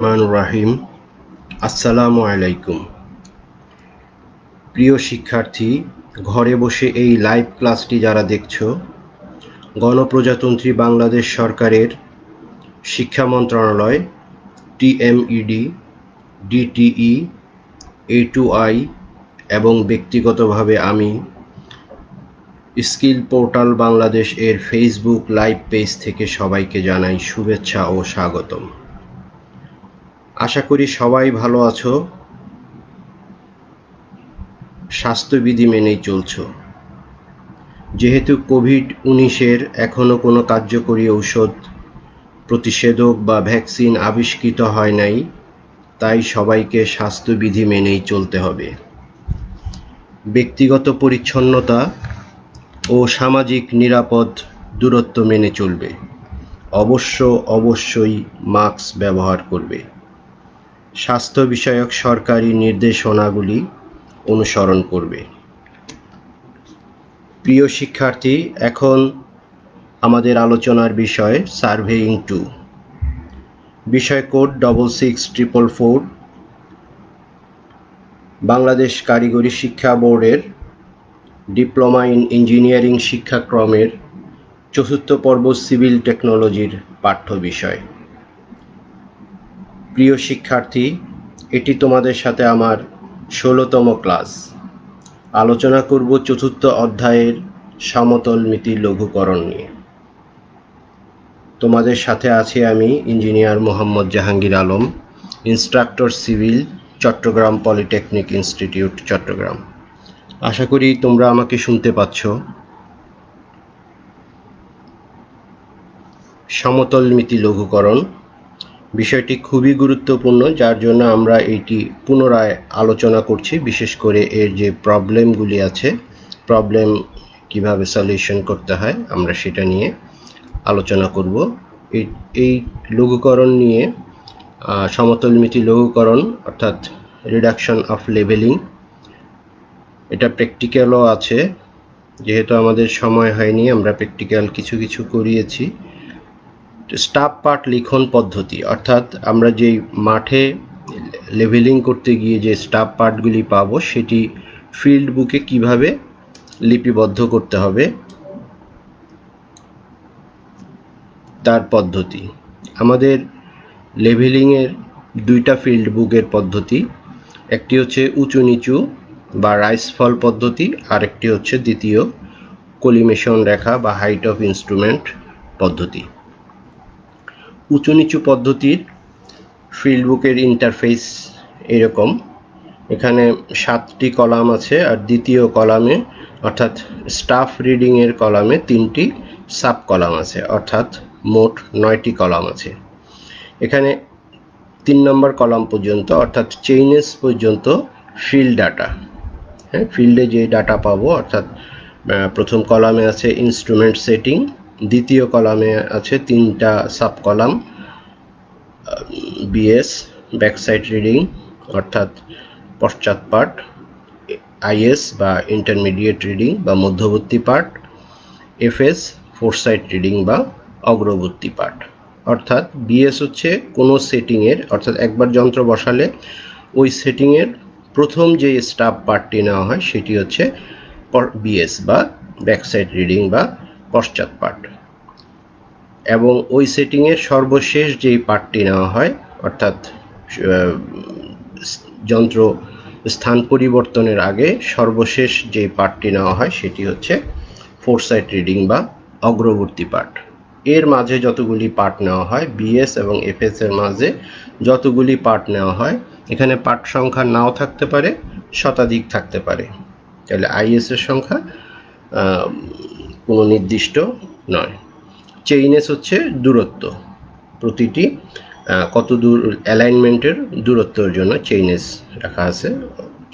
রাহিম। আসসালামু আলাইকুম। প্রিয় শিক্ষার্থী, ঘরে বসে এই লাইভ ক্লাসটি যারা দেখছো, গণপ্রজাতন্ত্রী বাংলাদেশ সরকারের শিক্ষা মন্ত্রণালয়, টিএমইডি, ডিটিই, A2I এবং ব্যক্তিগতভাবে আমি স্কিল পোর্টাল বাংলাদেশ এর ফেসবুক লাইভ পেজ থেকে সবাইকে জানাই শুভেচ্ছা ও স্বাগতম। আশা করি সবাই ভালো আছো, স্বাস্থ্যবিধি মেনেই চলছো। যেহেতু কোভিড-19 এখনো কোনো কার্যকরী ঔষধ, প্রতিষেধক বা ভ্যাকসিন আবিষ্কৃত হয় নাই, তাই সবাইকে স্বাস্থ্যবিধি মেনেই চলতে হবে। ব্যক্তিগত পরিচ্ছন্নতা ও সামাজিক নিরাপদ দূরত্ব মেনে চলবে। অবশ্যই মাস্ক ব্যবহার করবে। স্বাস্থ্য বিষয়ক সরকারি নির্দেশনাগুলি অনুসরণ করবে। প্রিয় শিক্ষার্থী, এখন আমাদের আলোচনার বিষয় সার্ভেইং 2। বিষয় কোড 66444। বাংলাদেশ কারিগরি শিক্ষা বোর্ডের ডিপ্লোমা ইন ইঞ্জিনিয়ারিং শিক্ষাক্রমের ৪র্থ পর্ব সিভিল টেকনোলজির পাঠ্য বিষয়। প্রিয় শিক্ষার্থী, এটি তোমাদের সাথে আমার ১৬তম ক্লাস। আলোচনা করব ৪র্থ অধ্যায়ের সমতলমিতি লঘুকরণ নিয়ে। তোমাদের সাথে আছি আমি engineer Mohammad Jahangir Alam, instructor civil, Chattogram polytechnic institute, Chattogram. আশা করি তোমরা আমাকে শুনতে পাচ্ছ। সমতলমিতি লঘুকরণ বিষয়টি খুবই গুরুত্বপূর্ণ, যার জন্য আমরা এটি পুনরায় আলোচনা করছি। বিশেষ করে এর যে প্রবলেমগুলি আছে, প্রবলেম কিভাবে সলিউশন করতে হয়, আমরা সেটা নিয়ে আলোচনা করব। এই লঘুকরণ নিয়ে সমতলমিতি লঘুকরণ অর্থাৎ রিডাকশন অফ লেভেলিং, এটা প্র্যাকটিক্যালও আছে। যেহেতু আমাদের সময় হয়নি, আমরা প্র্যাকটিক্যাল কিছু করিয়েছি। স্টাফ পার্ট লিখন পদ্ধতি, অর্থাৎ আমরা যেই মাঠে লেভেলিং করতে গিয়ে যে স্টাফ পার্টগুলি পাবো, সেটি ফিল্ড বুকে কিভাবে লিপিবদ্ধ করতে হবে তার পদ্ধতি। আমাদের লেভেলিংয়ের দুইটা ফিল্ড বুকের পদ্ধতি, একটি হচ্ছে উঁচু নিচু বা রাইস ফল পদ্ধতি, আর একটি হচ্ছে দ্বিতীয় কলিমেশন রেখা বা হাইট অফ ইনস্ট্রুমেন্ট পদ্ধতি। উঁচু নিচু পদ্ধতির ফিল্ড বুকের ইন্টারফেস এরকম। এখানে 7টি কলাম আছে, আর দ্বিতীয় কলামে অর্থাৎ স্টাফ রিডিংয়ের কলামে 3টি সাব কলাম আছে, অর্থাৎ মোট 9টি কলাম আছে। এখানে 3 নম্বর কলাম পর্যন্ত অর্থাৎ চেইনেস পর্যন্ত ফিল্ড ডাটা, হ্যাঁ, ফিল্ডে যে ডাটা পাবো, অর্থাৎ প্রথম কলামে আছে ইনস্ট্রুমেন্ট সেটিং, দ্বিতীয় কলামে আছে 3টা sub column, BS backside reading অর্থাৎ পশ্চাৎ পার্ট, আইএস বা ইন্টারমিডিয়েট রিডিং বা মধ্যবর্তী পার্ট, এফএস ফোরসাইট রিডিং বা অগ্রবর্তী পার্ট। অর্থাৎ বিএস হচ্ছে কোনো সেটিংয়ের, অর্থাৎ একবার যন্ত্র বসালে ওই সেটিংয়ের প্রথম যে স্টাফ পার্টটি নেওয়া হয় সেটি হচ্ছে বিএস বা ব্যাকসাইড রিডিং বা পশ্চাৎ পার্ট, এবং ওই সেটিংয়ের সর্বশেষ যেই পার্টটি নেওয়া হয়, অর্থাৎ যন্ত্র স্থান পরিবর্তনের আগে সর্বশেষ যে পার্টটি নেওয়া হয় সেটি হচ্ছে ফোরসাইট রিডিং বা অগ্রবর্তী পার্ট। এর মাঝে যতগুলি পার্ট নেওয়া হয়, বিএস এবং এফএস এর মাঝে যতগুলি পার্ট নেওয়া হয়, এখানে পার্ট সংখ্যা নাও থাকতে পারে, শতাধিক থাকতে পারে। তাহলে আইএস এর সংখ্যা কোনো নির্দিষ্ট নয়। চেইনেস হচ্ছে দূরত্ব, প্রতিটি কত দূর অ্যালাইনমেন্টের দূরত্বের জন্য চেইনেস রাখা আছে।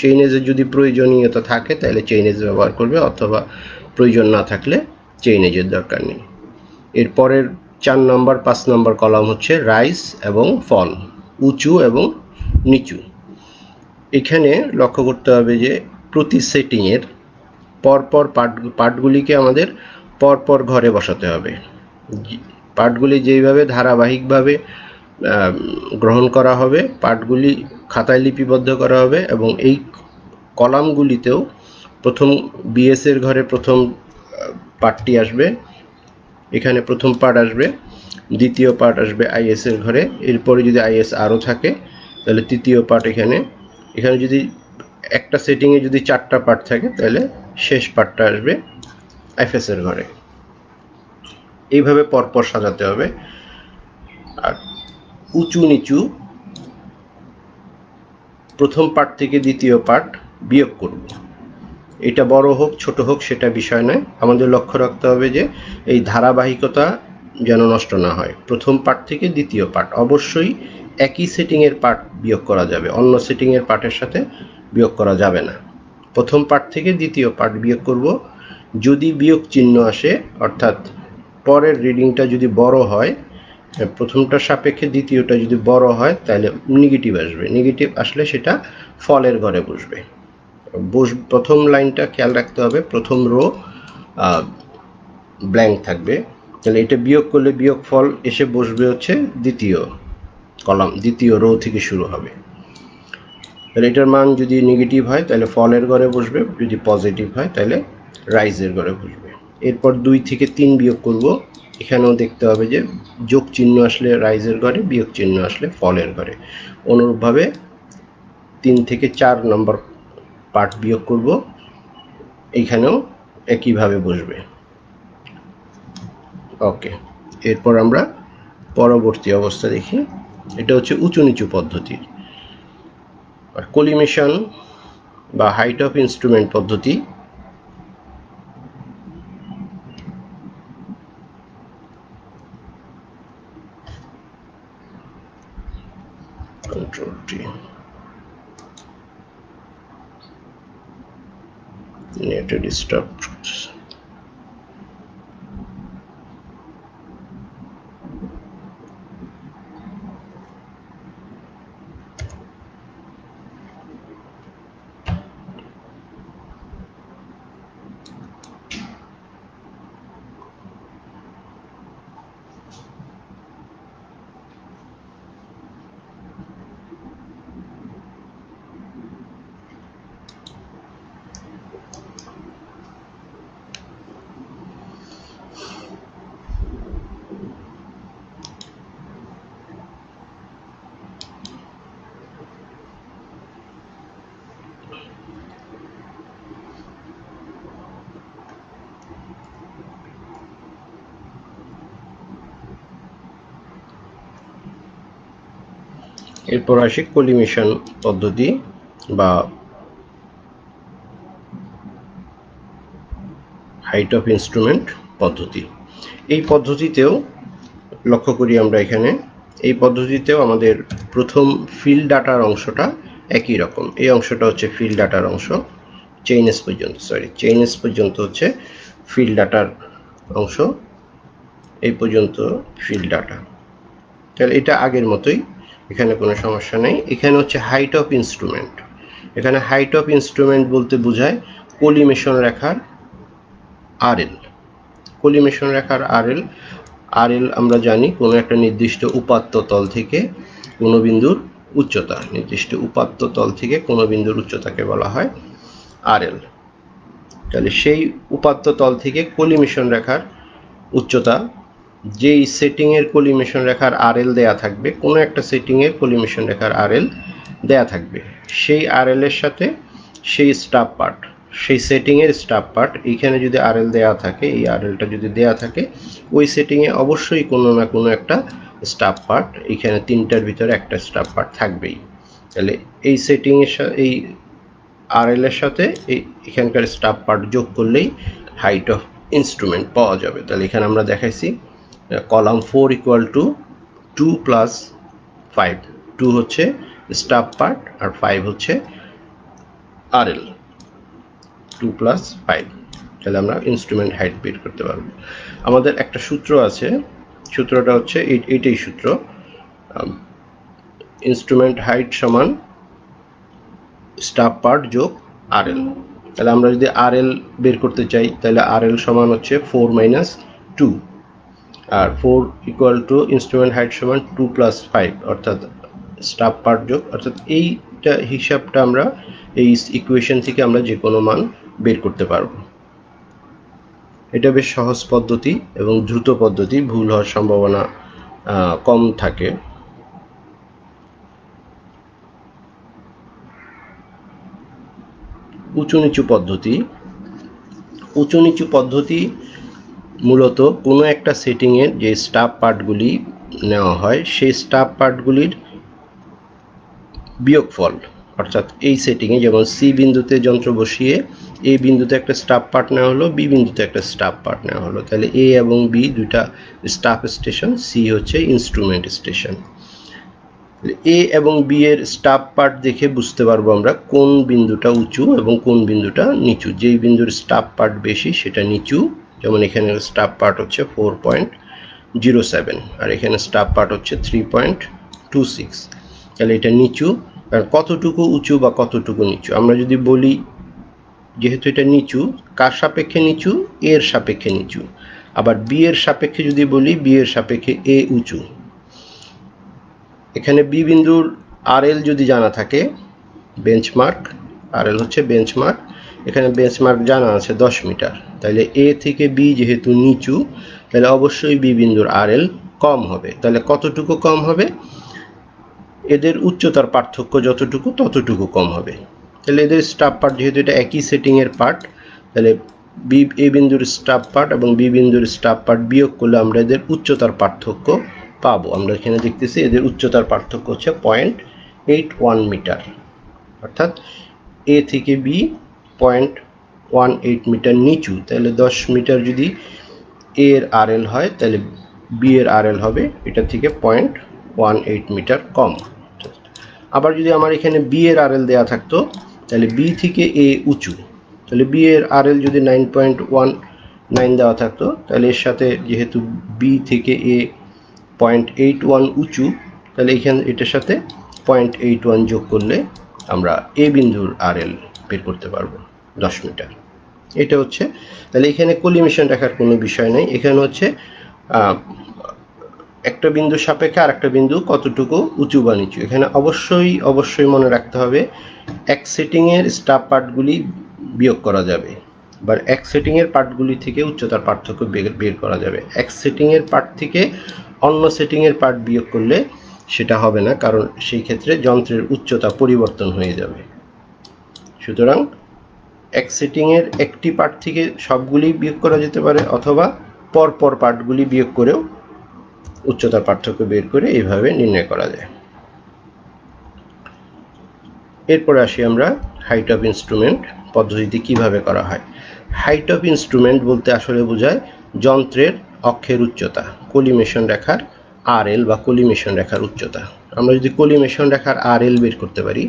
চেইনেসের যদি প্রয়োজনীয়তা থাকে তাহলে চেইনেস ব্যবহার করবে, অথবা প্রয়োজন না থাকলে চেইনেজের দরকার নেই। এরপরের 4 নম্বর 5 নম্বর কলাম হচ্ছে রাইস এবং ফল, উঁচু এবং নিচু। এখানে লক্ষ্য করতে হবে যে প্রতি সেটিংয়ের পরপর পার্টগুলিকে আমাদের পরপর ঘরে বসাতে হবে। পার্টগুলি যেইভাবে ধারাবাহিকভাবে গ্রহণ করা হবে, পার্টগুলি খাতায় লিপিবদ্ধ করা হবে এবং এই কলামগুলিতেও প্রথম বিএস এর ঘরে প্রথম পার্টটি আসবে, এখানে প্রথম পার্ট আসবে, দ্বিতীয় পার্ট আসবে আইএস এর ঘরে, এরপরে যদি আইএস আরও থাকে তাহলে তৃতীয় পার্ট এখানে যদি একটা সেটিংয়ে যদি 4টা পার্ট থাকে তাহলে শেষ পার্টটা আসবে এফএস এর ঘরে। এইভাবে পরপর সাজাতে হবে। আর উঁচু নিচু প্রথম পার্ট থেকে দ্বিতীয় পার্ট বিয়োগ করব। এটা বড় হোক ছোট হোক সেটা বিষয় নয়, আমাদের লক্ষ্য রাখতে হবে যে এই ধারাবাহিকতা যেন নষ্ট না হয়। প্রথম পার্ট থেকে দ্বিতীয় পার্ট অবশ্যই একই সেটিংয়ের পার্ট বিয়োগ করা যাবে, অন্য সেটিংয়ের পার্টের সাথে বিয়োগ করা যাবে না। প্রথম পার্ট থেকে দ্বিতীয় পার্ট বিয়োগ করব। যদি বিয়োগ চিহ্ন আসে, অর্থাৎ পরের রিডিংটা যদি বড় হয়, প্রথমটার সাপেক্ষে দ্বিতীয়টা যদি বড় হয় তাহলে নেগেটিভ আসবে, নেগেটিভ আসলে সেটা ফলের ঘরে বসবে। প্রথম লাইনটা খেয়াল রাখতে হবে, প্রথম রো ব্ল্যাঙ্ক থাকবে, তাহলে এটা বিয়োগ করলে বিয়োগ ফল এসে বসবে হচ্ছে দ্বিতীয় কলাম, দ্বিতীয় রো থেকে শুরু হবে। তাহলে এটার মান যদি নেগেটিভ হয় তাহলে ফলের ঘরে বসবে, যদি পজিটিভ হয় তাহলে রাইজের ঘরে বসবে। এরপর 2 থেকে 3 বিয়োগ করব, এখানেও দেখতে হবে যে যোগ চিহ্ন আসলে রাইজের ঘরে, বিয়োগ চিহ্ন আসলে ফলের ঘরে। অনুরূপভাবে 3 থেকে 4 নম্বর পার্ট বিয়োগ করব, এইখানেও একইভাবে বসবে। ওকে, এরপর আমরা পরবর্তী অবস্থা দেখি। এটা হচ্ছে উঁচু নিচু পদ্ধতি। আর কলিমেশন বা হাইট অফ ইনস্ট্রুমেন্ট পদ্ধতি কন্ট্রোলটি নেটে ডিস্টার্ব করছে। এরপর আসি কলিমেশন পদ্ধতি বা হাইট অফ ইনস্ট্রুমেন্ট পদ্ধতি। এই পদ্ধতিতেও লক্ষ্য করি আমরা এখানে, এই পদ্ধতিতেও আমাদের প্রথম ফিল্ড ডাটার অংশটা একই রকম। এই অংশটা হচ্ছে ফিল্ড ডাটার অংশ, চেইনস পর্যন্ত হচ্ছে ফিল্ড ডাটার অংশ, এই পর্যন্ত ফিল্ড ডাটা। তাহলে এটা আগের মতোই, এখানে কোনো সমস্যা নেই। এখানে হচ্ছে হাইট অফ ইনস্ট্রুমেন্ট। এখানে হাইট অফ ইনস্ট্রুমেন্ট বলতে বোঝায় কলিমেশন রেখার আরএল। কলিমেশন রেখার আরএল আমরা জানি কোনো একটা নির্দিষ্ট উপাত্ত তল থেকে কোনো বিন্দুর উচ্চতা, নির্দিষ্ট উপাত্ত তল থেকে কোনো বিন্দুর উচ্চতাকে বলা হয় আরএল। তাহলে সেই উপাত্ত তল থেকে কলিমেশন রেখার উচ্চতা, যেই সেটিংয়ের কলিমেশন রেখার আরএল দেয়া থাকবে, কোনো একটা সেটিংয়ের কলিমেশন রেখার আরএল দেয়া থাকবে, সেই আরএল এর সাথে সেই স্টাফ পার্ট, সেই সেটিংয়ের স্টাফ পার্ট, এইখানে যদি আরএল দেয়া থাকে, এই আরএলটা যদি দেয়া থাকে, ওই সেটিংয়ে অবশ্যই কোনো না কোনো একটা স্টাফ পার্ট, এইখানে 3টার ভিতরে একটা স্টাফ পার্ট থাকবেই। তাহলে এই সেটিংয়ের সাথে, এই আরএল এর সাথে এখানকার স্টাফ পার্ট যোগ করলেই হাইট অফ ইনস্ট্রুমেন্ট পাওয়া যাবে। তাহলে এখানে আমরা দেখাইছি কলাম 4 ইকুয়াল টু 2 প্লাস 5, 2 হচ্ছে স্টাফ পার্ট আর 5 হচ্ছে আরএল, 2 প্লাস 5। তাহলে আমরা ইনস্ট্রুমেন্ট হাইট বের করতে পারবো। আমাদের একটা সূত্র আছে, সূত্রটা হচ্ছে এইটাই সূত্র, ইনস্ট্রুমেন্ট হাইট সমান স্টাফ পার্ট যোগ আরএল। তাহলে আমরা যদি আরএল বের করতে চাই তাহলে আরএল সমান হচ্ছে 4 - 2। আর 4 ইকুয়াল টু ইনস্ট্রুমেন্ট হাইট সমান 2 প্লাস 5 অর্থাৎ স্টাফ পার্ট যোগ, অর্থাৎ এইটা হিসাবটা আমরা এই ইকুয়েশন থেকে আমরা যে কোনো মান বের করতে পারবো। এটা বেশ সহজ পদ্ধতি এবং দ্রুত পদ্ধতি, ভুল হওয়ার সম্ভাবনা কম থাকে। উঁচু নিচু পদ্ধতি। উঁচু নিচু পদ্ধতি মূলত কোনো একটা সেটিংয়ের যে স্টাফ পার্টগুলি নেওয়া হয় সেই স্টাফ পার্টগুলির বিয়োগফল, অর্থাৎ এই সেটিংয়ে যেমন সি বিন্দুতে যন্ত্র বসিয়ে এ বিন্দুতে একটা স্টাফ পার্ট নেওয়া হলো, বি বিন্দুতে একটা স্টাফ পার্ট নেওয়া হলো, তাহলে এ এবং বি দুইটা স্টাফ স্টেশন, সি হচ্ছে ইনস্ট্রুমেন্ট স্টেশন। এ এবং বি এর স্টাফ পার্ট দেখে বুঝতে পারবো আমরা কোন বিন্দুটা উঁচু এবং কোন বিন্দুটা নিচু। যেই বিন্দুর স্টাফ পার্ট বেশি সেটা নিচু, যেমন এখানে স্টাফ পার্ট হচ্ছে 4.07 আর এখানে স্টাফ পার্ট হচ্ছে 3.26, তাহলে এটা নিচু। আর কতটুকু উঁচু বা কতটুকু নিচু আমরা যদি বলি, যেহেতু এটা নিচু, কার সাপেক্ষে নিচু? এর সাপেক্ষে নিচু। আবার বি এর সাপেক্ষে যদি বলি, বি এর সাপেক্ষে এ উঁচু। এখানে বি বিন্দুর আরএল যদি জানা থাকে, বেঞ্চমার্ক, আরএল হচ্ছে বেঞ্চমার্ক, এখানে বেঞ্চমার্ক জানা আছে 10 মিটার, তাহলে এ থেকে বি যেহেতু নিচু, তাহলে অবশ্যই বি বিন্দুর আরএল কম হবে। তাহলে কতটুকু কম হবে? এদের উচ্চতার পার্থক্য যতটুকু ততটুকু কম হবে। তাহলে এদের স্টাফ পার্ট যেহেতু এটা একই সেটিংয়ের পার্ট, তাহলে বি এ বিন্দুর স্টাফ পার্ট এবং বি বিন্দুর স্টাফ পার্ট বিয়োগ করলে আমরা এদের উচ্চতার পার্থক্য পাবো। আমরা এখানে দেখতেছি এদের উচ্চতার পার্থক্য হচ্ছে 0.81 মিটার, অর্থাৎ এ থেকে বি 0.18 মিটার নিচু। তাহলে 10 মিটার যদি এ এর আরএল হয়, তাহলে বি এর আরএল হবে এটা থেকে 0.18 মিটার কম। আবার যদি আমার এখানে বি এর আরএল দেওয়া থাকতো, তাহলে বি থেকে এ উঁচু, তাহলে বি এর আরএল যদি 9.19 দেওয়া থাকতো, তাহলে এর সাথে যেহেতু বি থেকে এ 0.81 উঁচু, তাহলে এখানে এটার সাথে 0.81 যোগ করলে আমরা এ বিন্দুর আরএল বের করতে পারবো 10 মিটার। এটা হচ্ছে, তাহলে এখানে কলিমেশন রাখার কোনো বিষয় নেই, এখানে হচ্ছে একটা বিন্দুর সাপেক্ষে আর একটা বিন্দু কতটুকু উঁচু বা নিচু। এখানে অবশ্যই মনে রাখতে হবে এক সেটিংয়ের স্টাফ পার্টগুলি বিয়োগ করা যাবে, বা এক সেটিংয়ের পার্টগুলি থেকে উচ্চতার পার্থক্য বের করা যাবে। এক সেটিংয়ের পার্ট থেকে অন্য সেটিংয়ের পার্ট বিয়োগ করলে সেটা হবে না, কারণ সেই ক্ষেত্রে যন্ত্রের উচ্চতা পরিবর্তন হয়ে যাবে। সুতরাং এক সেটিংয়ের একটি পার্ট থেকে সবগুলি বিয়োগ করা যেতে পারে, অথবা পরপর পার্টগুলি বিয়োগ করেও উচ্চতার পার্থক্য বের করে এইভাবে নির্ণয় করা যায়। এরপরে আসি আমরা হাইট অফ ইনস্ট্রুমেন্ট পদ্ধতিতে কিভাবে করা হয়। হাইট অফ ইনস্ট্রুমেন্ট বলতে আসলে বোঝায় যন্ত্রের অক্ষের উচ্চতা, কলিমেশন রেখার আরএল বা কলিমেশন রেখার উচ্চতা। আমরা যদি কলিমেশন রেখার আরএল বের করতে পারি,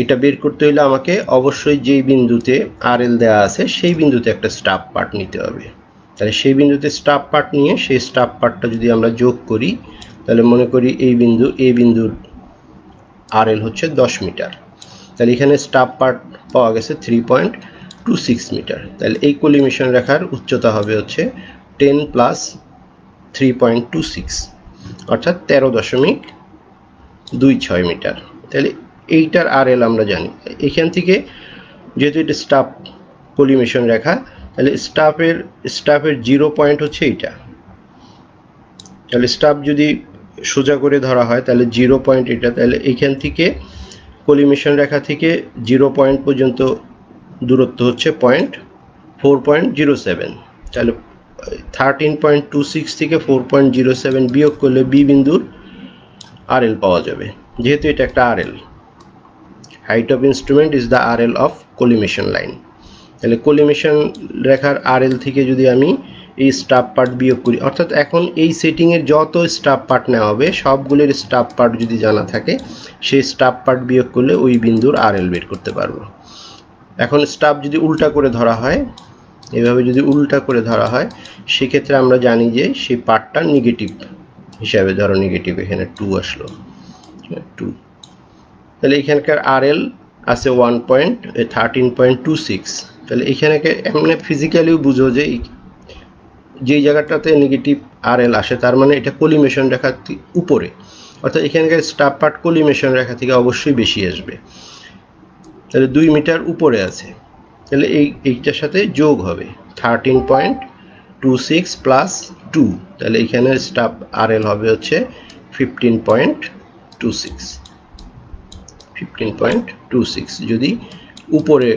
এটা বের করতে হলে আমাকে অবশ্যই যেই বিন্দুতে আরএল দেওয়া আছে সেই বিন্দুতে একটা স্টাফ পার্ট নিতে হবে। তাহলে সেই বিন্দুতে স্টাফ পার্ট নিয়ে সেই স্টাফ পার্টটা যদি আমরা যোগ করি, তাহলে মনে করি এই বিন্দু এ বিন্দুর আরএল হচ্ছে 10 মিটার, তাহলে এখানে স্টাফ পার্ট পাওয়া গেছে 3.26 মিটার। তাহলে এই কলিমেশন রেখার উচ্চতা হবে হচ্ছে 10 প্লাস 3.26 অর্থাৎ 13.26 মিটার। তাহলে এইটার আরএল আমরা জানি। এখান থেকে যেহেতু এটা স্টাফ কলিমেশন রেখা, তাহলে স্টাফের 0 পয়েন্ট হচ্ছে এইটা। তাহলে স্টাফ যদি সোজা করে ধরা হয় তাহলে 0 পয়েন্ট এটা, তাহলে এইখান থেকে কলিমেশন রেখা থেকে 0 পয়েন্ট পর্যন্ত দূরত্ব হচ্ছে 4.07। তাহলে 13.26 থেকে 4.07 বিয়োগ করলে বি বিন্দুর আরএল পাওয়া যাবে। যেহেতু এটা একটা RL, height of instrument is the RL of collimation line. তাহলে কলিমেশন রেখার আরএল থেকে যদি আমি এই স্টাফ পার্ট বিয়োগ করি, অর্থাৎ এখন এই সেটিংয়ের যত স্টাফ পার্ট নেওয়া হবে সবগুলির স্টাফ পার্ট যদি জানা থাকে, সেই স্টাফ পার্ট বিয়োগ করলে ওই বিন্দুর আরএল বের করতে পারবো। এখন স্টাফ যদি উল্টা করে ধরা হয়, এভাবে যদি উল্টা করে ধরা হয়, সেক্ষেত্রে আমরা জানি যে সেই পার্টটা নেগেটিভ হিসাবে ধরো, নেগেটিভ এখানে 2 আসলো 2, তাহলে এখানকার আরএল আছে 13.26। তাহলে এখানে এমনি ফিজিক্যালিও বুঝো যে যেই জায়গাটাতে নেগেটিভ RL আসে তার মানে এটা কলিমেশন রেখার উপরে, অর্থাৎ এখানকার স্টাব পার্ট কলিমেশন রেখা থেকে অবশ্যই বেশি আসবে। তাহলে 2 মিটার উপরে আছে, তাহলে এইটার সাথে যোগ হবে 13.26 প্লাস 2, তাহলে এখানে স্টাব RL হবে হচ্ছে 15.26 যদি উপরে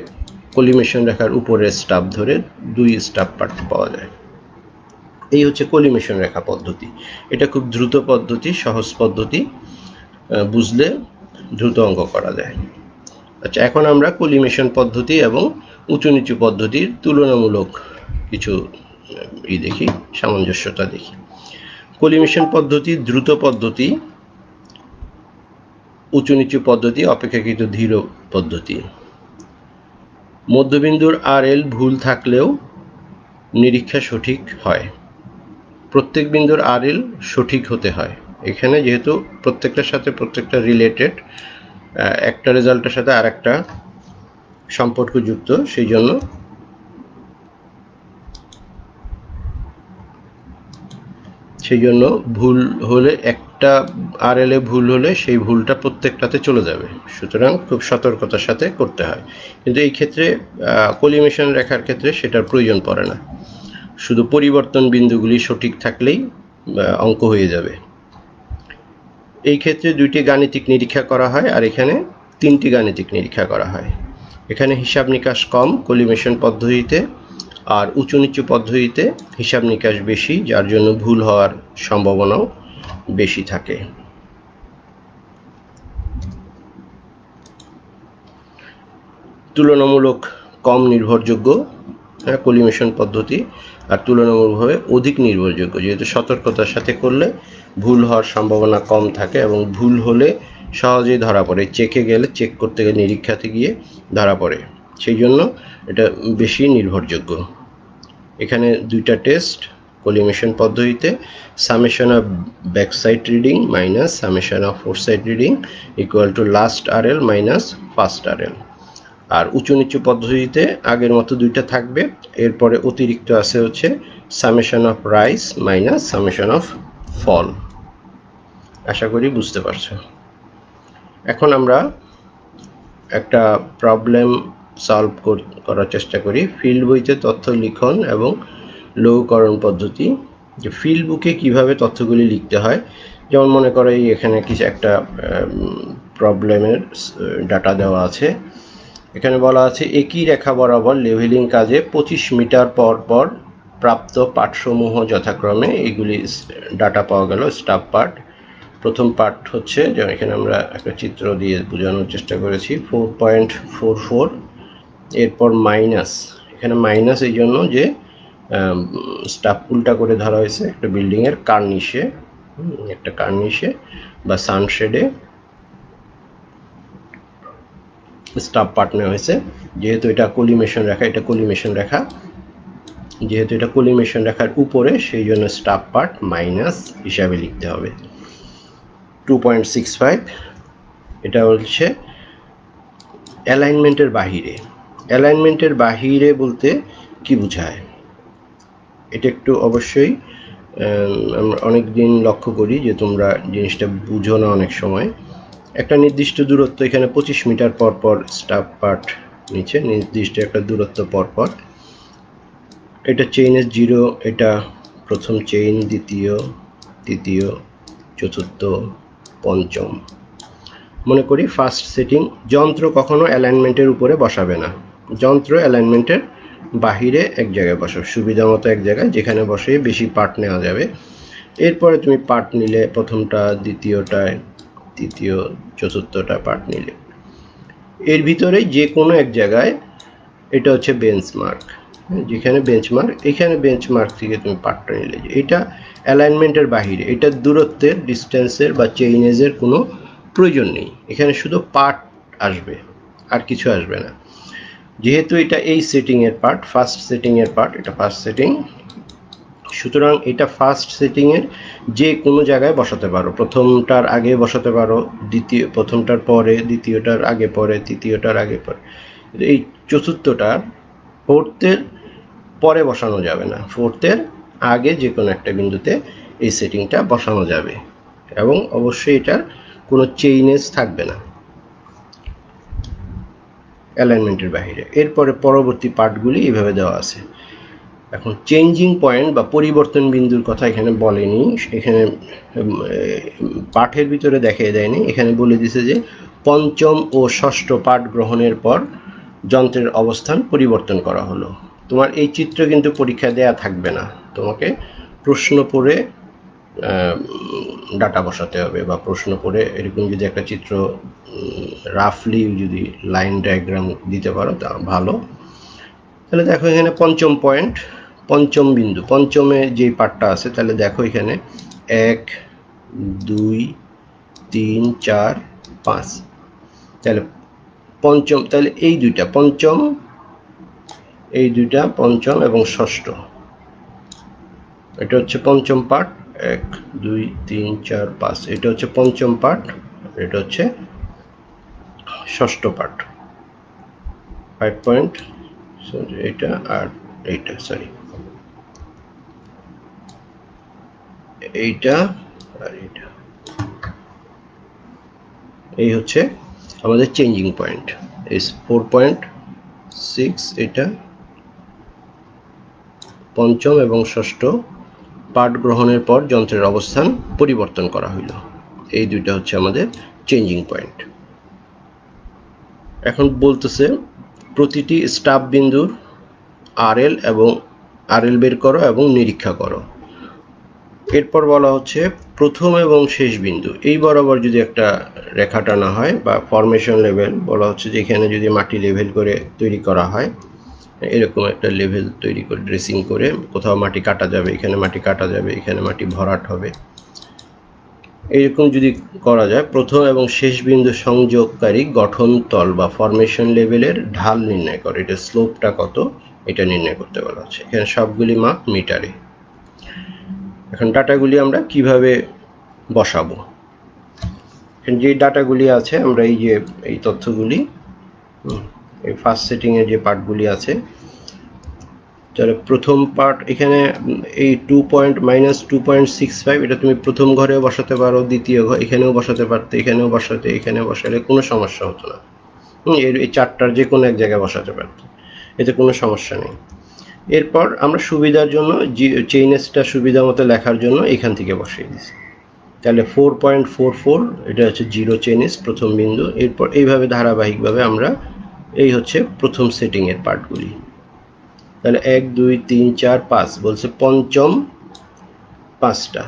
কলিমেশন রেখার উপরে স্টাব ধরে 2 স্টাব পার্ট পাওয়া যায়। এই হচ্ছে কলিমেশন রেখা পদ্ধতি। এটা খুব দ্রুত পদ্ধতি, সহজ পদ্ধতি, বুঝলে দ্রুত অঙ্ক করা যায়। আচ্ছা, এখন আমরা কলিমেশন পদ্ধতি এবং উঁচু নিচু পদ্ধতির তুলনামূলক কিছু দেখি, সামঞ্জস্যতা দেখি। কলিমেশন পদ্ধতি দ্রুত পদ্ধতি, উঁচু নিচু পদ্ধতি অপেক্ষাকৃত ধীর পদ্ধতি। মধ্যবিন্দুর RL ভুল থাকলেও নিরীক্ষা সঠিক হয়। প্রত্যেক বিন্দুর RL সঠিক হতে হয়। এখানে যেহেতু প্রত্যেকটার সাথে প্রত্যেকটা রিলেটেড, একটা রেজাল্টের সাথে আরেকটা সম্পর্কযুক্ত, সেই জন্য ভুল হলে, একটা RL এ ভুল হলে সেই ভুলটা প্রত্যেকটাতে চলে যাবে, সুতরাং খুব সতর্কতার সাথে করতে হয়। কিন্তু এই ক্ষেত্রে কলিমেশন রেখার ক্ষেত্রে সেটার প্রয়োজন পড়ে না, শুধু পরিবর্তন বিন্দুগুলি সঠিক থাকলেই অঙ্ক হয়ে যাবে। এই ক্ষেত্রে 2টি গাণিতিক নিরীক্ষা করা হয় আর এখানে 3টি গাণিতিক নিরীক্ষা করা হয়। এখানে হিসাব নিকাশ কম কলিমেশন পদ্ধতিতে, আর উঁচু নিচু পদ্ধতিতে হিসাব নিকাশ বেশি, যার জন্য ভুল হওয়ার সম্ভাবনাও বেশি থাকে। তুলনামূলক কম নির্ভরযোগ্য কলিমেশন পদ্ধতি, আর তুলনামূলকভাবে অধিক নির্ভরযোগ্য, যেহেতু সতর্কতার সাথে করলে ভুল হওয়ার সম্ভাবনা কম থাকে এবং ভুল হলে সহজেই ধরা পড়ে, চেকে গেলে, চেক করতে গেলে, নিরীক্ষাতে গিয়ে ধরা পড়ে, সেই জন্য এটা বেশি নির্ভরযোগ্য। এখানে 2টা টেস্ট কলিমেশন পদ্ধতিতে, summation of back side reading minus summation of four side reading equal to last RL minus first RL। আর উঁচু নিচু পদ্ধতিতে আগের মতো 2টা থাকবে, এরপরে অতিরিক্ত আছে হচ্ছে summation of rise minus summation of fall. আশা করি বুঝতে পারছো। এখন আমরা একটা প্রবলেম সলভ করার চেষ্টা করি। ফিল্ড বইতে তথ্য লিখন এবং লঘুকরণ পদ্ধতি, যে ফিল্ড বুকে কিভাবে তথ্যগুলি লিখতে হয়। যেমন মনে করো এখানে কিছু একটা প্রবলেমের ডাটা দেওয়া আছে। এখানে বলা আছে একই রেখা বরাবর লেভেলিং কাজে 25 মিটার পর পর প্রাপ্ত পাঠসমূহ যথাক্রমে, এগুলি ডাটা পাওয়া গেল স্টাব পার্ট। প্রথম পার্ট হচ্ছে, যেমন এখানে আমরা একটা চিত্র দিয়ে বোঝানোর চেষ্টা করেছি, 4.44, এরপর মাইনাস, এখানে মাইনাস এই জন্য যে স্টাব উল্টা করে ধরা হয়েছে একটা বিল্ডিংয়ের কার্নিশে, একটা কার্নিশে বা সানশেডে স্টাব পার্ট নেওয়া হয়েছে। যেহেতু এটা কলিমেশন রেখা, এটা কলিমেশন রেখা, যেহেতু এটা কলিমেশন রেখার উপরে, সেই জন্য স্টাব পার্ট মাইনাস হিসাবে লিখতে হবে। 2.65, এটা হচ্ছে অ্যালাইনমেন্টের বাহিরে। অ্যালাইনমেন্টের বাহিরে বলতে কি বোঝায়, এটা একটু অবশ্যই আমরা অনেক দিন লক্ষ্য করি যে তোমরা জিনিসটা বুঝো না অনেক সময়। একটা নির্দিষ্ট দূরত্ব, এখানে 25 মিটার পর পর স্টাব পার্ট নিচে, নির্দিষ্ট একটা দূরত্ব পর পর, এটা চেইনের 0, এটা প্রথম চেইন, দ্বিতীয়, তৃতীয়, চতুর্থ, পঞ্চম। মনে করি ফার্স্ট সেটিং। যন্ত্র কখনো অ্যালাইনমেন্টের উপরে বসাবে না, যন্ত্র অ্যালাইনমেন্টের বাহিরে এক জায়গায় বসাবে, সুবিধা মতো এক জায়গায়, যেখানে বসে বেশি পার্ট নেওয়া যাবে। এরপরে তুমি পার্ট নিলে, প্রথমটা, দ্বিতীয়টায়, তৃতীয়, চতুর্থটা পার্ট নিলে, এর ভিতরে যে কোনো এক জায়গায়, এটা হচ্ছে বেঞ্চমার্ক, যেখানে বেঞ্চমার্ক, এখানে বেঞ্চমার্ক থেকে তুমি পার্টটা নিলে, এটা অ্যালাইনমেন্টের বাহিরে, এটা দূরত্বের, ডিস্টেন্সের বা চেইনেজের কোনো প্রয়োজন নেই, এখানে শুধু পার্ট আসবে, আর কিছু আসবে না। যেহেতু এটা এই সেটিংয়ের পার্ট, ফার্স্ট সেটিংয়ের পার্ট, এটা ফার্স্ট সেটিং, সুতরাং এটা ফার্স্ট সেটিংয়ের যে কোনো জায়গায় বসাতে পারো, প্রথমটার আগে বসাতে পারো, প্রথমটার পরে, দ্বিতীয়টার আগে পরে, তৃতীয়টার আগে পরে। এই চতুর্থটার, ফোর্থের পরে বসানো যাবে না, ফোর্থের আগে যে কোনো একটা বিন্দুতে এই সেটিংটা বসানো যাবে এবং অবশ্যই এটার কোনো চেইনেজ থাকবে না অ্যালাইনমেন্টের বাইরে। এরপরে পরবর্তী পার্টগুলি এইভাবে দেওয়া আছে। এখন চেঞ্জিং পয়েন্ট বা পরিবর্তন বিন্দুর কথা এখানে বলেনি, এখানে পাঠের ভিতরে দেখিয়ে দেয়নি, এখানে বলে দিছে যে পঞ্চম ও ষষ্ঠ পাঠ গ্রহণের পর যন্ত্রের অবস্থান পরিবর্তন করা হলো। তোমার এই চিত্র কিন্তু পরীক্ষা দেয়া থাকবে না, তোমাকে প্রশ্ন পড়ে ডাটা বসাতে হবে বা প্রশ্ন পড়ে এরকম যদি একটা চিত্র রাফলি যদি লাইন ডায়াগ্রাম দিতে পারো তা ভালো। তাহলে দেখো এখানে পঞ্চম পয়েন্ট, পঞ্চম বিন্দু, পঞ্চমে যে পার্টটা আছে, তাহলে দেখো এখানে 1 2 3 4 5, তাহলে পঞ্চম, তাহলে এই দুইটা পঞ্চম, এই দুইটা পঞ্চম এবং ষষ্ঠ, এটা হচ্ছে পঞ্চম পার্ট 1 2 3 4 5, এটা হচ্ছে পঞ্চম পার্ট, এটা হচ্ছে ষষ্ঠ পার্ট 5 পয়েন্ট, এটা আর এইটা, সরি এইটা আর এইটা, এই হচ্ছে আমাদের চেঞ্জিং পয়েন্ট। ইস 4.6, এটা পঞ্চম এবং ষষ্ঠ পাঠ গ্রহণের পর যন্ত্রের অবস্থান পরিবর্তন করা হইল, এই দুইটা হচ্ছে আমাদের চেঞ্জিং পয়েন্ট। এখন বলতেছে প্রতিটি স্টাফ বিন্দুর আরএল এবং আরএল বের করো এবং নিরীক্ষা করো। এরপর বলা হচ্ছে প্রথম এবং শেষ বিন্দু এই বরাবর যদি একটা রেখা টানা হয় বা ফরমেশন লেভেল, বলা হচ্ছে যে এখানে যদি মাটি লেভেল করে তৈরি করা হয়, এরকম একটা লেভেল তৈরি করে ড্রেসিং করে কোথাও মাটি কাটা যাবে, এখানে মাটি কাটা যাবে, এখানে মাটি ভরাট হবে, এরকম যদি করা যায়, প্রথম এবং শেষ বিন্দু সংযোগকারী গঠন তল বা ফরমেশন লেভেলের ঢাল নির্ণয় করে, এটা স্লোপটা কত এটা নির্ণয় করতে বলা হচ্ছে। এখানে সবগুলি মাপ মিটারে। এখন ডাটাগুলি আমরা কিভাবে বসাবো, যে ডাটাগুলি আছে আমরা এই যে এই তথ্যগুলি এই ফার্স্ট সেটিং এর যে পার্টগুলি আছে, তাহলে প্রথম পার্ট এখানে এই 2.-2.65 এটা তুমি প্রথম ঘরেও বসাতে পারো, দ্বিতীয় ঘর এখানেও বসাতে পারতে, এখানেও বসাতে, এখানে বসালে কোনো সমস্যা হতো না। এই চারটার যে কোনো এক জায়গায় বসাতে পারতো, এতে কোনো সমস্যা নেই। এরপর আমরা সুবিধার জন্য চেইনেসটা সুবিধা মতো লেখার জন্য এখান থেকে বসিয়ে দিচ্ছি, তাহলে 4.44 এটা হচ্ছে জিরো চেইনেস প্রথম বিন্দু। এরপর এইভাবে ধারাবাহিকভাবে আমরা এই হচ্ছে প্রথম সেটিং এর পার্টগুলি, তাহলে 1 2 3 4 5 বলছে পঞ্চম 5টা,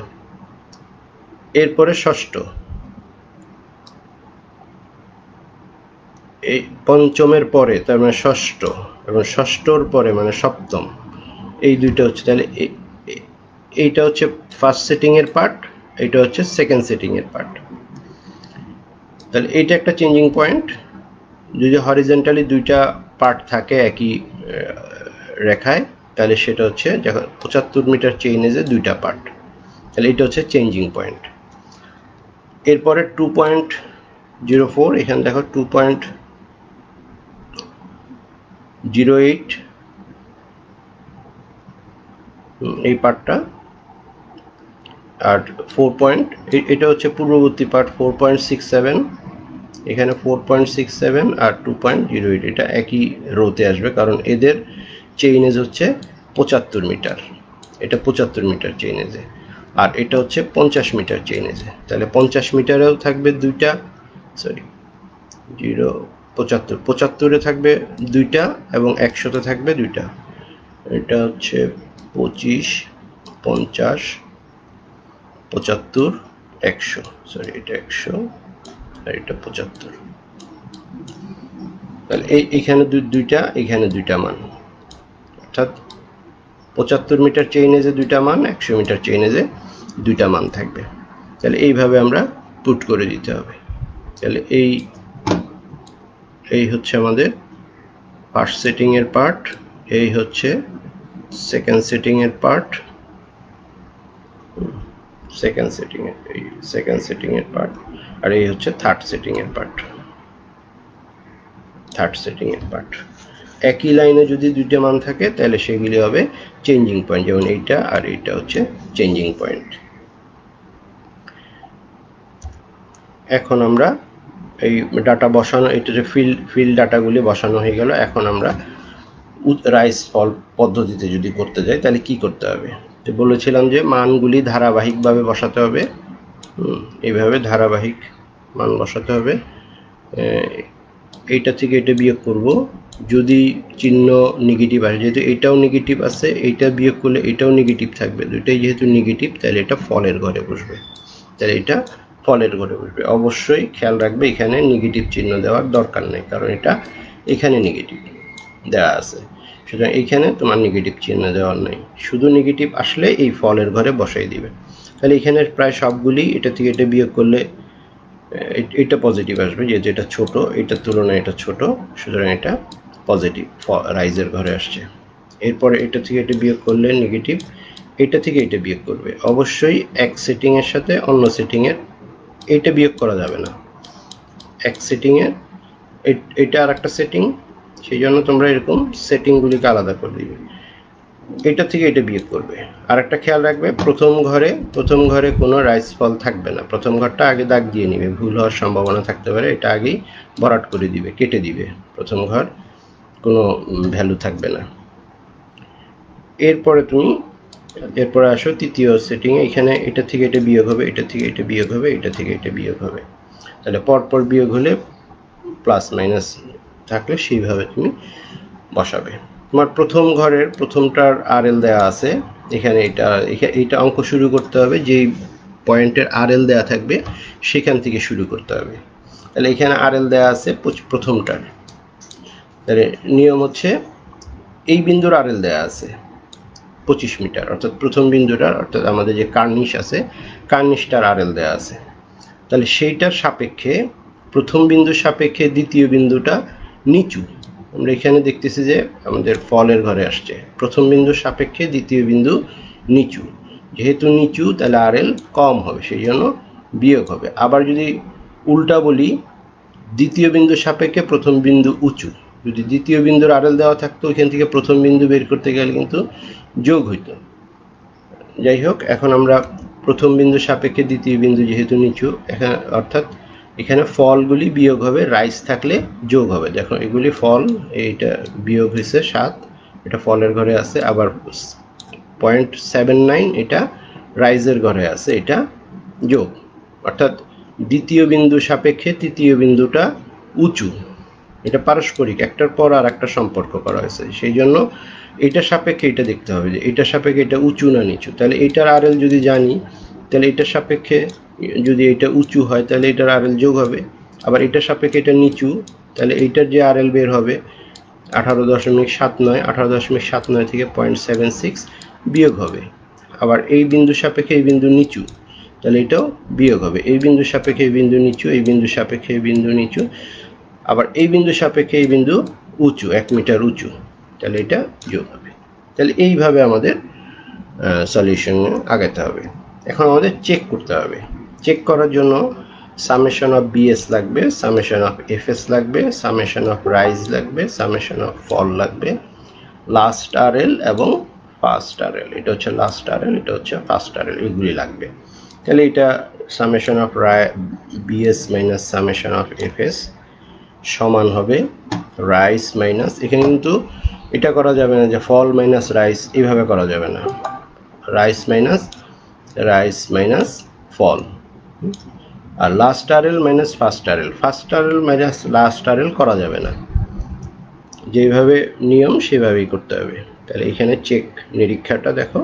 এরপরে ষষ্ঠ, এই পঞ্চমের পরে তার মানে ষষ্ঠ এবং ষষ্ঠর পরে মানে সপ্তম, এই দুইটা হচ্ছে, তাহলে এইটা হচ্ছে ফার্স্ট সেটিং এর পার্ট, এটা হচ্ছে সেকেন্ড সেটিং এর পার্ট। তাহলে এইটা একটা চেঞ্জিং পয়েন্ট, যদি হরিজন্টালি দুইটা পার্ট থাকে একই রেখায়, তাহলে সেটা হচ্ছে যখন 75 মিটার চেইনেজে দুইটা পার্ট, তাহলে এটা হচ্ছে চেঞ্জিং পয়েন্ট। এরপরে 2.04 এখানে দেখো 2.08 এই পার্টটা, আর 4 এটা হচ্ছে পূর্ববর্তী পার্ট 4.67, এখানে 4.67 আর 2.08 এটা একই রোতে আসবে, কারণ এদের চেইনেজ হচ্ছে 75 মিটার, এটা 75 মিটার চেইনেজে, আর এটা হচ্ছে 50 মিটার চেইনেজে, তাহলে 50 মিটারেও থাকবে দুইটা, সরি 75 থাকবে দুইটা এবং 100-তে থাকবে দুইটা, এটা হচ্ছে 25 50 75 100, সরি এটা 100 আর এটা 75, তাহলে এইখানে দুইটা, এখানে দুইটা মান, অর্থাৎ 75 মিটার চেইনেজে দুইটা মান, 100 মিটার চেইনেজে দুইটা মান থাকবে। তাহলে এইভাবে আমরা পুট করে দিতে হবে। তাহলে এই হচ্ছে আমাদের ফার্স্ট সেটিং এর পার্ট, এই হচ্ছে সেকেন্ড সেটিং এর পার্ট, সেকেন্ড সেটিং এর পার্ট, আর এই হচ্ছে থার্ড সেটিং এর পার্ট, একই লাইনে যদি দুইটা মান থাকে তাহলে সেগুলি হবে চেঞ্জিং পয়েন্ট, যেমন এইটা আর এইটা হচ্ছে চেঞ্জিং পয়েন্ট। এখন আমরা এই ডাটা বসানো, এটা যে ফিল্ড ডাটাগুলি বসানো হয়ে গেল। এখন আমরা রাইস ফল পদ্ধতিতে যদি করতে যাই তাহলে কি করতে হবে, তো বলেছিলাম যে মানগুলি ধারাবাহিকভাবে বসাতে হবে। এইভাবে ধারাবাহিক মান বসাতে হবে। এইটা থেকে এটা বিয়োগ করব, যদি চিহ্ন নেগেটিভ আসে, যেহেতু এটাও নেগেটিভ আছে, এইটা বিয়োগ করলে এটাও নেগেটিভ থাকবে, দুইটাই যেহেতু নেগেটিভ তাহলে এটা ফলের ঘরে বসবে, তাহলে এটা ফলের ঘরে বসবে। অবশ্যই খেয়াল রাখবে এখানে নেগেটিভ চিহ্ন দেওয়ার দরকার নেই, কারণ এটা এখানে নেগেটিভ দেওয়া আছে, সুতরাং এইখানে তোমার নেগেটিভ চিহ্ন দেওয়ার নেই, শুধু নেগেটিভ আসলে এই ফলের ঘরে বসাই দিবে। তাহলে এখানে প্রায় সবগুলি এটা থেকে এটা বিয়োগ করলে এটা পজিটিভ আসবে, যেহেতু এটা ছোট, এটার তুলনায় এটা ছোট, সুতরাং এটা পজিটিভ রাইজের ঘরে আসছে। এরপরে এটা থেকে এটা বিয়োগ করলে নেগেটিভ, এটা থেকে এটা বিয়োগ করবে। অবশ্যই এক সেটিংয়ের সাথে অন্য সেটিংয়ের এইটা বিয়োগ করা যাবে না, এক সেটিংয়ের এটা আর একটা সেটিং, সেই জন্য তোমরা এরকম সেটিংগুলিকে আলাদা করে দিবে। এটা থেকে এটা বিয়োগ করবে। আর একটা খেয়াল রাখবে, প্রথম ঘরে কোনো রাইস ফল থাকবে না, প্রথম ঘরটা আগে দাগ দিয়ে নিবে, ভুল হওয়ার সম্ভাবনা থাকতে পারে, এটা আগেই ভরাট করে দিবে, কেটে দিবে, প্রথম ঘর কোনো ভ্যালু থাকবে না। এরপরে আসো তৃতীয় সেটিংয়ে, এখানে এটা থেকে এটা বিয়োগ হবে, এটা থেকে এটা বিয়োগ হবে, এটা থেকে এটা বিয়োগ হবে, তাহলে পরপর বিয়োগ হলে প্লাস মাইনাস থাকলে সেইভাবে তুমি বসাবে। তোমার প্রথম ঘরের প্রথমটার আরএল দেওয়া আছে, এখানে এইটা অঙ্ক শুরু করতে হবে, যেই পয়েন্টের আরএল দেওয়া থাকবে সেখান থেকে শুরু করতে হবে। তাহলে এখানে আরএল দেওয়া আছে প্রথমটার, তাহলে নিয়ম হচ্ছে এই বিন্দুর আরএল দেওয়া আছে 25 মিটার, অর্থাৎ প্রথম বিন্দুটার, অর্থাৎ আমাদের যে কার্নিশ আছে কার্নিশটার আরএল দেওয়া আছে, তাহলে সেইটার সাপেক্ষে প্রথম বিন্দুর সাপেক্ষে দ্বিতীয় বিন্দুটা নিচু। আমরা এখানে দেখতেছি যে আমাদের ফলের ঘরে আসছে, প্রথম বিন্দুর সাপেক্ষে দ্বিতীয় বিন্দু নিচু, যেহেতু নিচু তাহলে আরএল কম হবে, সেই জন্য বিয়োগ হবে। আবার যদি উল্টা বলি, দ্বিতীয় বিন্দুর সাপেক্ষে প্রথম বিন্দু উঁচু, যদি দ্বিতীয় বিন্দুর আরএল দেওয়া থাকতো এখান থেকে প্রথম বিন্দু বের করতে গেলে কিন্তু যোগ হইতো। যাই হোক, এখন আমরা প্রথম বিন্দুর সাপেক্ষে দ্বিতীয় বিন্দু যেহেতু নিচু, এখানে অর্থাৎ এখানে ফলগুলি বিয়োগ হবে, রাইস থাকলে যোগ হবে। দেখো এগুলি ফল, এইটা বিয়োগ হয়েছে 7, এটা ফলের ঘরে আছে, আবার 0.79 এটা রাইজের ঘরে আছে, এটা যোগ, অর্থাৎ দ্বিতীয় বিন্দু সাপেক্ষে তৃতীয় বিন্দুটা উঁচু, এটা পারস্পরিক, একটার পর আর একটা সম্পর্ক করা হয়েছে, সেই জন্য এইটার সাপেক্ষে এটা দেখতে হবে যে এটার সাপেক্ষে এটা উঁচু না নিচু। তাহলে এইটার আরএল যদি জানি, তাহলে এটার সাপেক্ষে যদি এটা উঁচু হয় তাহলে এটার আরএল যোগ হবে, আবার এটার সাপেক্ষে এটা নিচু, তাহলে এইটার যে আরএল বের হবে 18.79, 18.79 থেকে 0.76 বিয়োগ হবে। আবার এই বিন্দুর সাপেক্ষে এই বিন্দু নিচু, তাহলে এটাও বিয়োগ হবে, এই বিন্দুর সাপেক্ষে এই বিন্দু নিচু, এই বিন্দুর সাপেক্ষে এই বিন্দু নিচু, আবার এই বিন্দুর সাপেক্ষে এই বিন্দু উঁচু, 1 মিটার উঁচু, তাহলে এটা যোগ হবে। তাহলে এইভাবে আমাদের সলিউশন আগাতে হবে। এখন আমাদের চেক করতে হবে, চেক করার জন্য সামেশন অফ বিএস লাগবে, সামেশন অফ এফএস লাগবে, সামেশন অফ রাইজ লাগবে, সামেশন অফ ফল লাগবে, লাস্ট আরএল এবং ফার্স্ট আরএল, এটা হচ্ছে লাস্ট আরএল, এটা হচ্ছে ফার্স্ট আরএল, এগুলি লাগবে। তাহলে এটা summation of BS minus summation of FS সমান হবে রাইস মাইনাস, এখানে কিন্তু এটা করা যাবে না যে ফল মাইনাস রাইস, এইভাবে করা যাবে না, রাইস মাইনাস ফল, আর last RL minus first RL minus last RL করা যাবে না, যেভাবে নিয়ম সেভাবেই করতে হবে। তাহলে এখানে চেক নিরীক্ষাটা দেখো,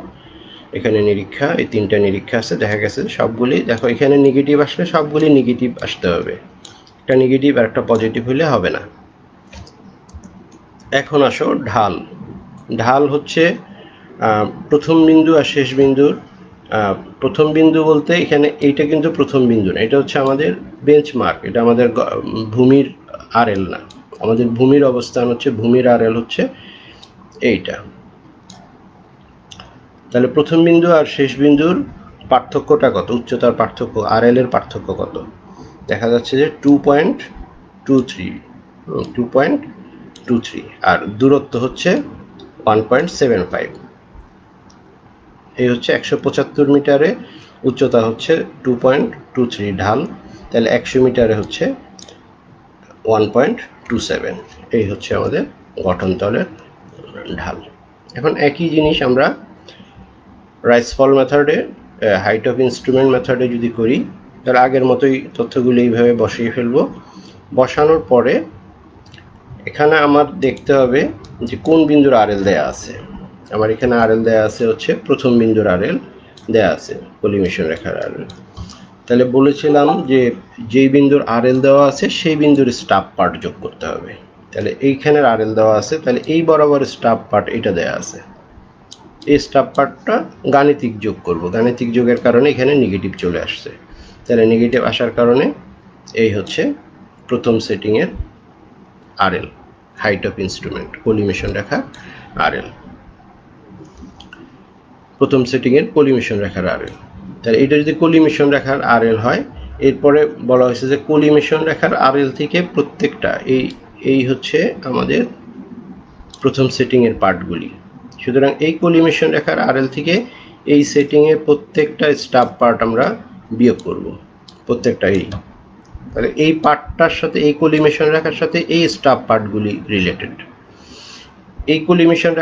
এখানে নিরীক্ষা, এই তিনটা নিরীক্ষা আছে, দেখা গেছে সবগুলি, দেখো এখানে নেগেটিভ আসলে সবগুলি নেগেটিভ আসতে হবে, একটা নেগেটিভ আর একটা পজিটিভ হলে হবে না। এখন আসো ঢাল হচ্ছে প্রথম বিন্দু আর শেষ বিন্দুর, প্রথম বিন্দু বলতে এখানে এইটা কিন্তু প্রথম বিন্দু না, এটা হচ্ছে আমাদের বেঞ্চমার্ক, এটা আমাদের ভূমির আরএল না, আমাদের ভূমির অবস্থান হচ্ছে, ভূমির আরএল হচ্ছে এইটা। তাহলে প্রথম বিন্দু আর শেষ বিন্দুর পার্থক্যটা কত, উচ্চতার পার্থক্য, আরএল এর পার্থক্য কত, দেখা যাচ্ছে যে 2.23, 1.23 আর দূরত্ব হচ্ছে 1.75। এই হচ্ছে 175 মিটারে, উচ্চতা হচ্ছে 2.23 ঢাল, তাহলে 100 মিটারে হচ্ছে 1.27। এই হচ্ছে আমাদের গঠনতলের ঢাল। এখন একই জিনিস আমরা রাইসফল মেথডে, হাইট অফ ইনস্ট্রুমেন্ট মেথডে যদি করি, তাহলে আগের মতোই তথ্যগুলো এইভাবে বসিয়ে ফেলবো। বসানোর পরে এখানে আমার দেখতে হবে যে কোন বিন্দুর আরএল দেয়া আছে। আমার এখানে আরএল দেয়া আছে হচ্ছে প্রথম বিন্দুর আরএল দেয়া আছে, কলিমেশন রেখার আরএল। তাহলে বলেছিলাম যে যেই বিন্দুর আরএল দেওয়া আছে সেই বিন্দুর স্টাফ পার্ট যোগ করতে হবে। তাহলে এইখানের আরএল দেওয়া আছে, তাহলে এই বরাবর স্টাফ পার্ট এটা দেয়া আছে, এই স্টাফ পার্টটা গাণিতিক যোগ করব। গাণিতিক যোগের কারণে এখানে নেগেটিভ চলে আসছে, তাহলে নেগেটিভ আসার কারণে এই হচ্ছে প্রথম সেটিংয়ের RL, height of instrument collimation রেখা আরএল, প্রথম সেটিংয়ের কলিমেশন রেখার আরএল। তাহলে এটা যদি কলিমেশন রেখার আরএল হয়, এরপরে বলা হয়েছে যে কলিমেশন রেখার আরএল থেকে প্রত্যেকটা এই হচ্ছে আমাদের প্রথম সেটিংয়ের পার্টগুলি। সুতরাং এই কলিমেশন রেখার আরএল থেকে এই সেটিংয়ের প্রত্যেকটা স্টাফ পার্ট আমরা বিয়োগ করব, প্রত্যেকটা। তাহলে এই পার্টটার সাথে, এই কলিমেশন রেখার সাথে এই স্টাফ পার্টগুলি রিলেটেড। এই কলিমেশন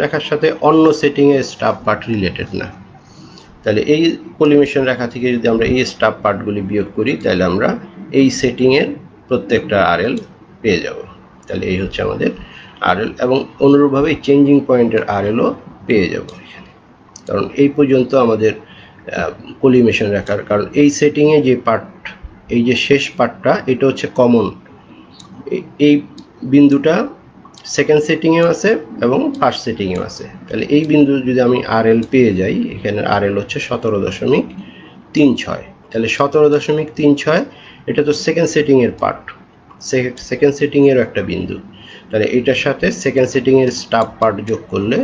রেখার সাথে অন্য সেটিংয়ের স্টাফ পার্ট রিলেটেড না। তাহলে এই কলিমেশন রেখা থেকে যদি আমরা এই স্টাফ পার্টগুলি বিয়োগ করি, তাহলে আমরা এই সেটিংয়ের প্রত্যেকটা আরএল পেয়ে যাব। তাহলে এই হচ্ছে আমাদের আরএল, এবং অনুরূপভাবে চেঞ্জিং পয়েন্টের আরএলও পেয়ে যাব এখানে। কারণ এই পর্যন্ত আমাদের কলিমেশন রেখার, কারণ এই সেটিংয়ে যে পার্ট, এই যে শেষ পার্টটা, এটা হচ্ছে কমন। এই বিন্দুটা সেকেন্ড সেটিংয়েও আছে এবং ফার্স্ট সেটিংয়েও আছে। তাহলে এই বিন্দু যদি আমি আরএল পেয়ে যাই, এখানে আরএল হচ্ছে 17.36। তাহলে 17.36 এটা তো সেকেন্ড সেটিংয়ের পার্ট, সেকেন্ড সেটিংয়েরও একটা বিন্দু। তাহলে এটার সাথে সেকেন্ড সেটিংয়ের স্টাফ পার্ট যোগ করলে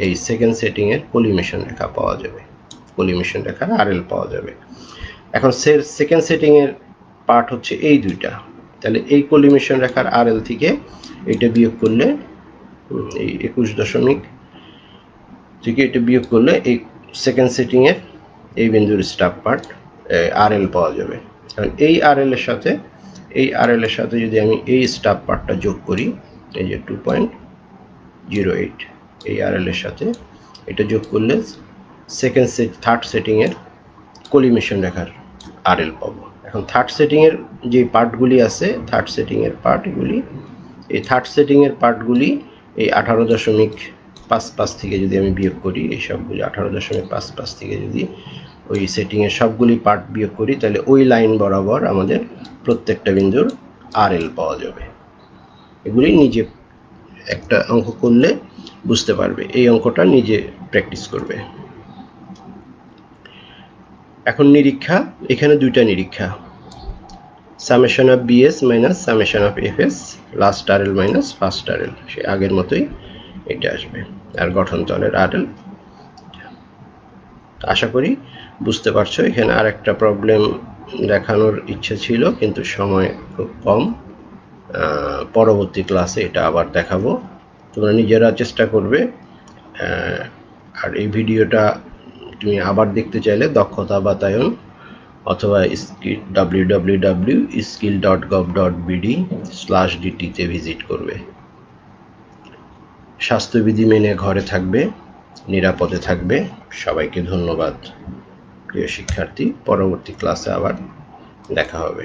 এই সেকেন্ড সেটিংয়ের কলিমেশন রেখা পাওয়া যাবে, কলিমেশন রেখার আরএল পাওয়া যাবে। এখন সেকেন্ড সেটিংয়ের পার্ট হচ্ছে এই দুইটা, তাহলে এই কলিমেশন রেখার আরএল থেকে এটা বিয়োগ করলে, এই 21 থেকে এটা বিয়োগ করলে এই সেকেন্ড সেটিংয়ের এই বিন্দুর স্টাফ পার্ট আরএল পাওয়া যাবে। কারণ এই আরএল এর সাথে যদি আমি এই স্টাফ পার্টটা যোগ করি, এই যে 2.08, এই আরএল এর সাথে এটা যোগ করলে থার্ড সেটিংয়ের কলিমেশন রেখার আরএল পাবো। এখন থার্ড সেটিংয়ের যে পার্টগুলি আছে, থার্ড সেটিংয়ের পার্টগুলি, এই থার্ড সেটিংয়ের পার্টগুলি এই 18.55 থেকে যদি আমি বিয়োগ করি, এই সবগুলি 18.55 থেকে যদি ওই সেটিংয়ের সবগুলি পার্ট বিয়োগ করি, তাহলে ওই লাইন বরাবর আমাদের প্রত্যেকটা বিন্দুর আরএল পাওয়া যাবে। এগুলি নিজে একটা অঙ্ক করলে বুঝতে পারবে, এই অঙ্কটা নিজে প্র্যাকটিস করবে। এখন নিরীক্ষা, এখানে দুইটা নিরীক্ষা, summation of BS minus summation of FS, last RL minus first RL, সে আগের মতোই এটা আসবে। আর গঠনতলের আরএল। আশা করি বুঝতে পারছো। এখানে আর একটা প্রবলেম দেখানোর ইচ্ছে ছিল, কিন্তু সময় খুব কম। পরবর্তী ক্লাসে এটা আবার দেখাবো, তোমরা নিজেরা চেষ্টা করবে। আর এই ভিডিওটা তুমি আবার দেখতে চাইলে দক্ষতা বাতায়ন অথবা www.skill.gov.bd/dt তে ভিজিট করবে। স্বাস্থ্যবিধি মেনে ঘরে থাকবে, নিরাপদে থাকবে। সবাইকে ধন্যবাদ প্রিয় শিক্ষার্থী। পরবর্তী ক্লাসে আবার দেখা হবে।